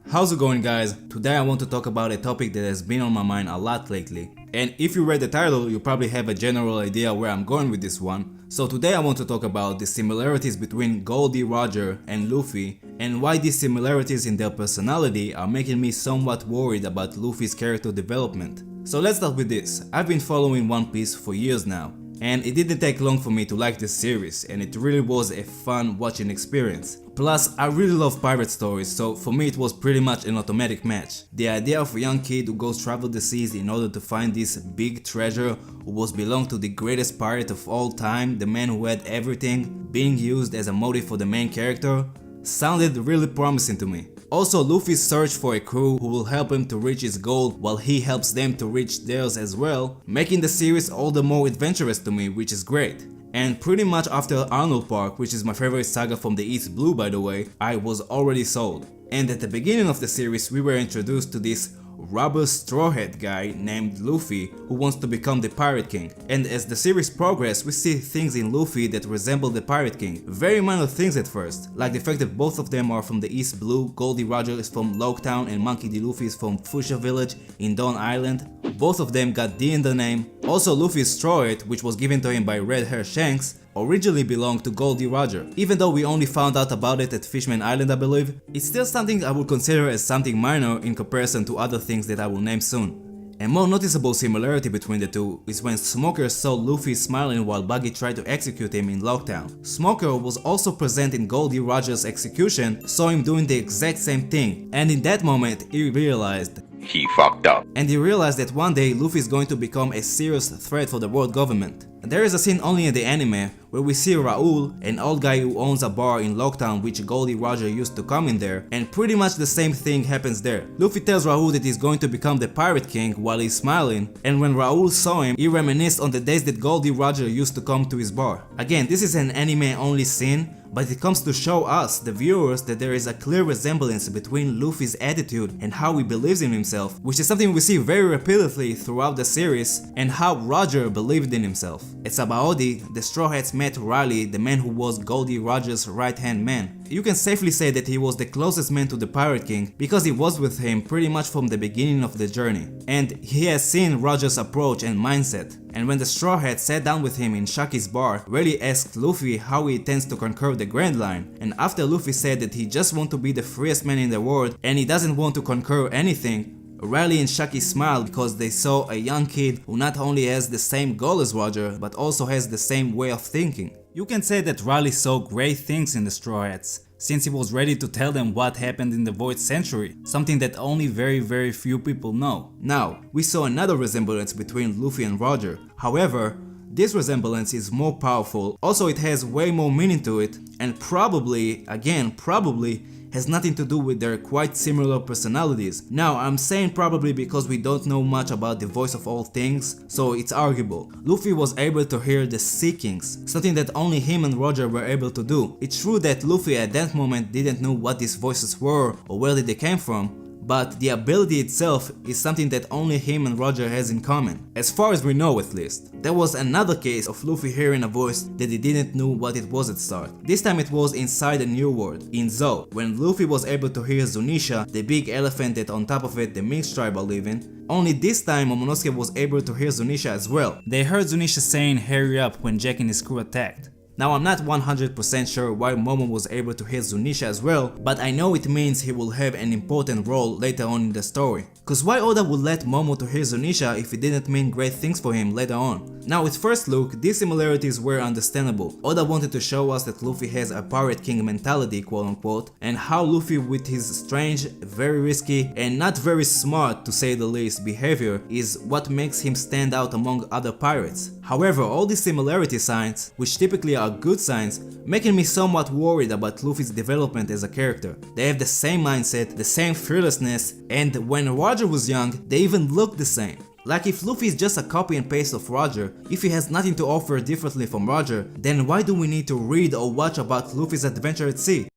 How's it going, guys? Today I want to talk about a topic that has been on my mind a lot lately. And if you read the title, you probably have a general idea where I'm going with this one. So today I want to talk about the similarities between Gol D, Roger and Luffy, and why these similarities in their personality are making me somewhat worried about Luffy's character development. So let's start with this. I've been following One Piece for years now, and it didn't take long for me to like this series, and it really was a fun watching experience. Plus, I really love pirate stories, so for me it was pretty much an automatic match. The idea of a young kid who goes travel the seas in order to find this big treasure who was belonged to the greatest pirate of all time, the man who had everything, being used as a motive for the main character, sounded really promising to me. Also, Luffy's search for a crew who will help him to reach his goal while he helps them to reach theirs as well, making the series all the more adventurous to me, which is great. And pretty much after Arnold Park, which is my favorite saga from the East Blue by the way, I was already sold. And at the beginning of the series we were introduced to this rubber strawhead guy named Luffy who wants to become the Pirate King, and as the series progresses we see things in Luffy that resemble the Pirate King. Very minor things at first, like the fact that both of them are from the East Blue. Gol D. Roger is from Loketown and Monkey D. Luffy is from Fuchsia Village in Dawn Island. Both of them got D in the name. Also, Luffy's straw hat, which was given to him by Red Hair Shanks, originally belonged to Gol D. Roger. Even though we only found out about it at Fishman Island I believe, it's still something I would consider as something minor in comparison to other things that I will name soon. A more noticeable similarity between the two is when Smoker saw Luffy smiling while Buggy tried to execute him in Loketown. Smoker was also present in Gol D. Roger's execution, saw him doing the exact same thing, and in that moment he realized he fucked up. And he realized that one day Luffy is going to become a serious threat for the world government. There is a scene only in the anime where we see Raoul, an old guy who owns a bar in Loketown which Gol D. Roger used to come in there, and pretty much the same thing happens there. Luffy tells Raoul that he's going to become the Pirate King while he's smiling, and when Raoul saw him, he reminisced on the days that Gol D. Roger used to come to his bar. Again, this is an anime only scene, but it comes to show us, the viewers, that there is a clear resemblance between Luffy's attitude and how he believes in himself, which is something we see very repeatedly throughout the series, and how Roger believed in himself. At Sabaody, the Straw Hats met Riley, the man who was Gol D. Roger's right-hand man. You can safely say that he was the closest man to the Pirate King because he was with him pretty much from the beginning of the journey, and he has seen Roger's approach and mindset. And when the Straw Hat sat down with him in Shaki's bar, Rayleigh asked Luffy how he intends to conquer the Grand Line, and after Luffy said that he just wants to be the freest man in the world and he doesn't want to conquer anything, Riley and Shaki smiled because they saw a young kid who not only has the same goal as Roger, but also has the same way of thinking. You can say that Riley saw great things in the Straw Hats, since he was ready to tell them what happened in the Void Century, something that only very few people know. Now, we saw another resemblance between Luffy and Roger. However, this resemblance is more powerful, also it has way more meaning to it, and probably, again probably, has nothing to do with their quite similar personalities. Now, I'm saying probably because we don't know much about the voice of all things, so it's arguable. Luffy was able to hear the seekings, something that only him and Roger were able to do. It's true that Luffy at that moment didn't know what these voices were or where they came from, but the ability itself is something that only him and Roger has in common, as far as we know at least. There was another case of Luffy hearing a voice that he didn't know what it was at start. This time it was inside a new world, in Zou, when Luffy was able to hear Zunisha, the big elephant that on top of it the Minx tribe are living. Only this time Momonosuke was able to hear Zunisha as well. They heard Zunisha saying hurry up when Jack and his crew attacked. Now, I'm not 100% sure why Momo was able to hear Zunisha as well, but I know it means he will have an important role later on in the story. Cause why Oda would let Momo to hear Zunisha if it didn't mean great things for him later on? Now, at first look, these similarities were understandable. Oda wanted to show us that Luffy has a Pirate King mentality, quote unquote, and how Luffy with his strange, very risky, and not very smart to say the least behavior is what makes him stand out among other pirates. However, all these similarity signs, which typically are good signs, making me somewhat worried about Luffy's development as a character. They have the same mindset, the same fearlessness, and when Roger was young, they even looked the same. Like if Luffy is just a copy and paste of Roger, if he has nothing to offer differently from Roger, then why do we need to read or watch about Luffy's adventure at sea?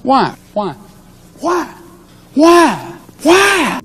Why?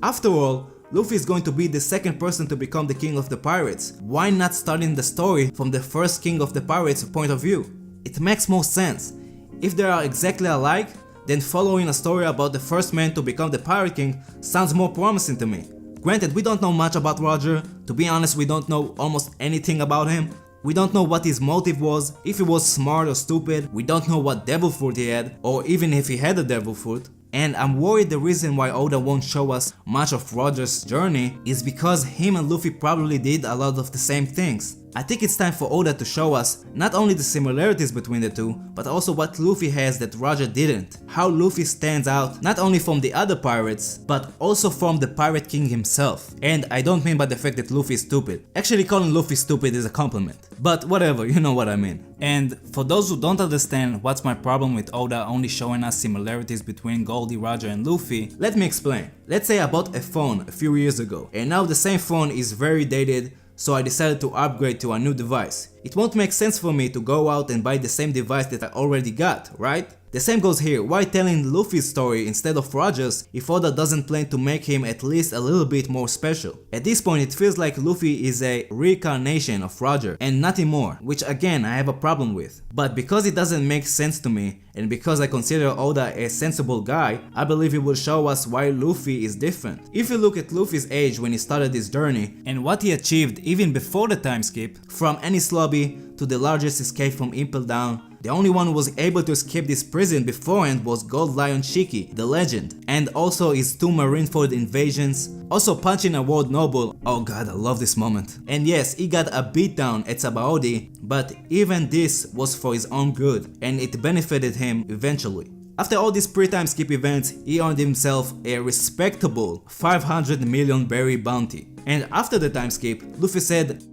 After all, Luffy is going to be the second person to become the king of the pirates. Why not starting the story from the first king of the pirates point of view? It makes more sense. If they are exactly alike, then following a story about the first man to become the Pirate King sounds more promising to me. Granted, we don't know much about Roger. To be honest, we don't know almost anything about him. We don't know what his motive was, if he was smart or stupid. We don't know what devil fruit he had, or even if he had a devil fruit. And I'm worried the reason why Oda won't show us much of Roger's journey is because him and Luffy probably did a lot of the same things. I think it's time for Oda to show us not only the similarities between the two, but also what Luffy has that Roger didn't. How Luffy stands out not only from the other pirates, but also from the Pirate King himself. And I don't mean by the fact that Luffy is stupid. Actually, calling Luffy stupid is a compliment. But whatever, you know what I mean. And for those who don't understand what's my problem with Oda only showing us similarities between Gol D, Roger and Luffy, let me explain. Let's say I bought a phone a few years ago, and now the same phone is very dated, so I decided to upgrade to a new device. It won't make sense for me to go out and buy the same device that I already got, right? The same goes here. Why telling Luffy's story instead of Roger's if Oda doesn't plan to make him at least a little bit more special? At this point it feels like Luffy is a reincarnation of Roger and nothing more, which again I have a problem with. But because it doesn't make sense to me, and because I consider Oda a sensible guy, I believe he will show us why Luffy is different. If you look at Luffy's age when he started his journey, and what he achieved even before the time skip, from Enies Lobby to the largest escape from Impel Down, the only one who was able to escape this prison beforehand was Gold Lion Shiki, the legend, and also his 2 Marineford invasions, also punching a world noble. Oh god, I love this moment. And yes, he got a beatdown at Sabaody, but even this was for his own good, and it benefited him eventually. After all these pre-time skip events, he earned himself a respectable 500 million berry bounty. And after the time skip, Luffy said,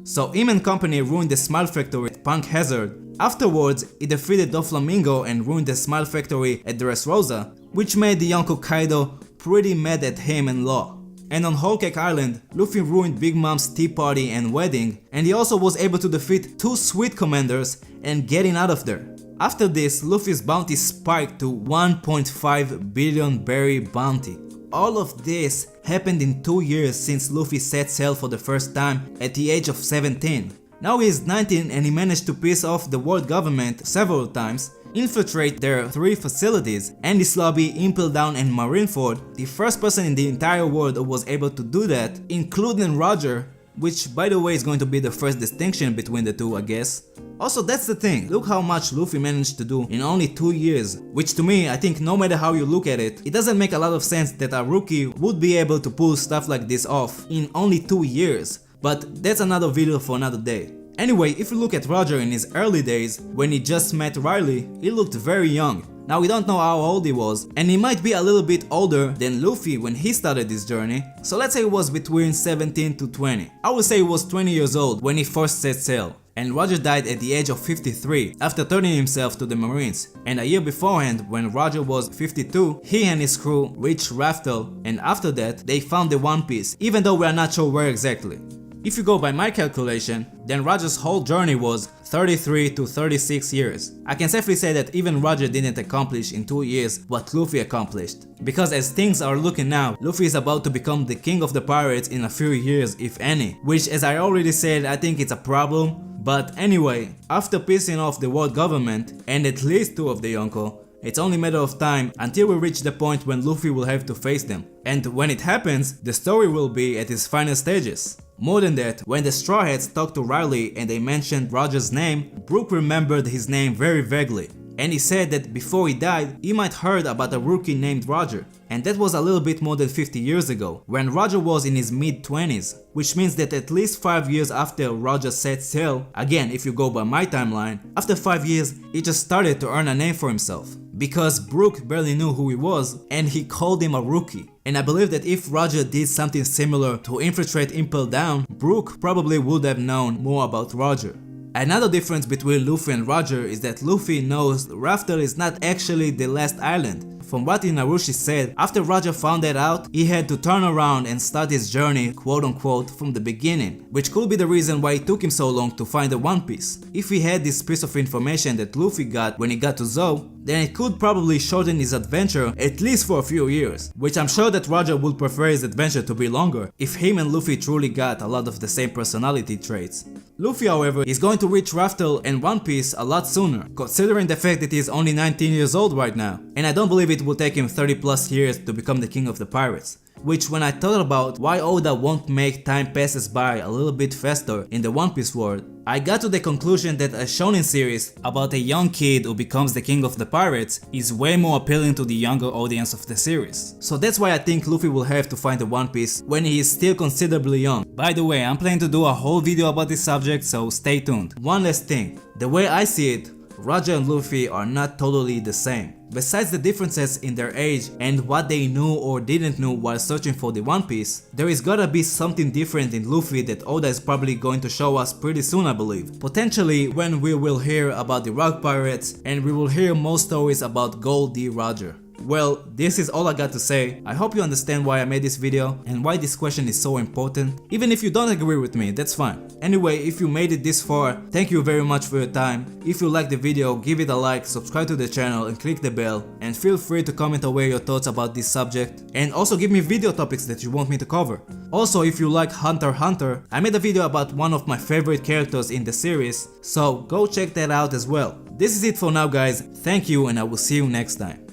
so him and company ruined the Smile Factory at Punk Hazard. Afterwards, he defeated Doflamingo and ruined the Smile Factory at Dressrosa, which made the Yonko Kaido pretty mad at him and Law. And on Whole Cake Island, Luffy ruined Big Mom's tea party and wedding, and he also was able to defeat 2 Sweet Commanders and getting out of there. After this, Luffy's bounty spiked to 1.5 billion berry bounty. All of this happened in 2 years since Luffy set sail for the first time at the age of 17. Now he is 19 and he managed to piss off the world government several times, infiltrate their 3 facilities, Enies Lobby, Impel Down and Marineford, the first person in the entire world who was able to do that, including Roger, which by the way is going to be the first distinction between the two, I guess. Also, that's the thing, look how much Luffy managed to do in only 2 years, which to me, I think no matter how you look at it, it doesn't make a lot of sense that a rookie would be able to pull stuff like this off in only 2 years, but that's another video for another day. Anyway, if you look at Roger in his early days, when he just met Riley, he looked very young. Now we don't know how old he was, and he might be a little bit older than Luffy when he started his journey, so let's say it was between 17 to 20. I would say he was 20 years old when he first set sail. And Roger died at the age of 53 after turning himself to the Marines. And a year beforehand, when Roger was 52, he and his crew reached Raftel, and after that they found the One Piece, even though we are not sure where exactly. If you go by my calculation, then Roger's whole journey was 33 to 36 years. I can safely say that even Roger didn't accomplish in 2 years what Luffy accomplished. Because as things are looking now, Luffy is about to become the king of the pirates in a few years, if any. Which, as I already said, I think it's a problem. But anyway, after pissing off the world government and at least 2 of the Yonko, it's only a matter of time until we reach the point when Luffy will have to face them. And when it happens, the story will be at its final stages. More than that, when the Straw Hats talked to Riley and they mentioned Roger's name, Brook remembered his name very vaguely. And he said that before he died, he might heard about a rookie named Roger. And that was a little bit more than 50 years ago, when Roger was in his mid-20s, which means that at least 5 years after Roger set sail, again if you go by my timeline, after 5 years he just started to earn a name for himself. Because Brook barely knew who he was and he called him a rookie. And I believe that if Roger did something similar to infiltrate Impel Down, Brook probably would have known more about Roger. Another difference between Luffy and Roger is that Luffy knows Raftel is not actually the last island. From what Inarushi said, after Roger found that out, he had to turn around and start his journey quote unquote from the beginning, which could be the reason why it took him so long to find the One Piece. If he had this piece of information that Luffy got when he got to Zou, then it could probably shorten his adventure at least for a few years, which I'm sure that Roger would prefer his adventure to be longer if him and Luffy truly got a lot of the same personality traits. Luffy, however, is going to reach Raftel and One Piece a lot sooner, considering the fact that he is only 19 years old right now, and I don't believe it will take him 30 plus years to become the king of the pirates. Which, when I thought about why Oda won't make time passes by a little bit faster in the One Piece world, I got to the conclusion that a shonen series about a young kid who becomes the king of the pirates is way more appealing to the younger audience of the series. So that's why I think Luffy will have to find the One Piece when he is still considerably young. By the way, I'm planning to do a whole video about this subject, so stay tuned. One last thing, the way I see it, Roger and Luffy are not totally the same. Besides the differences in their age and what they knew or didn't know while searching for the One Piece, there is gotta be something different in Luffy that Oda is probably going to show us pretty soon, I believe. Potentially when we will hear about the Rock Pirates and we will hear more stories about Gol D Roger. Well, this is all I got to say. I hope you understand why I made this video and why this question is so important. Even if you don't agree with me, that's fine. Anyway, if you made it this far, thank you very much for your time. If you liked the video, give it a like, subscribe to the channel and click the bell. And feel free to comment away your thoughts about this subject. And also give me video topics that you want me to cover. Also, if you like Hunter x Hunter, I made a video about one of my favorite characters in the series, so go check that out as well. This is it for now, guys. Thank you and I will see you next time.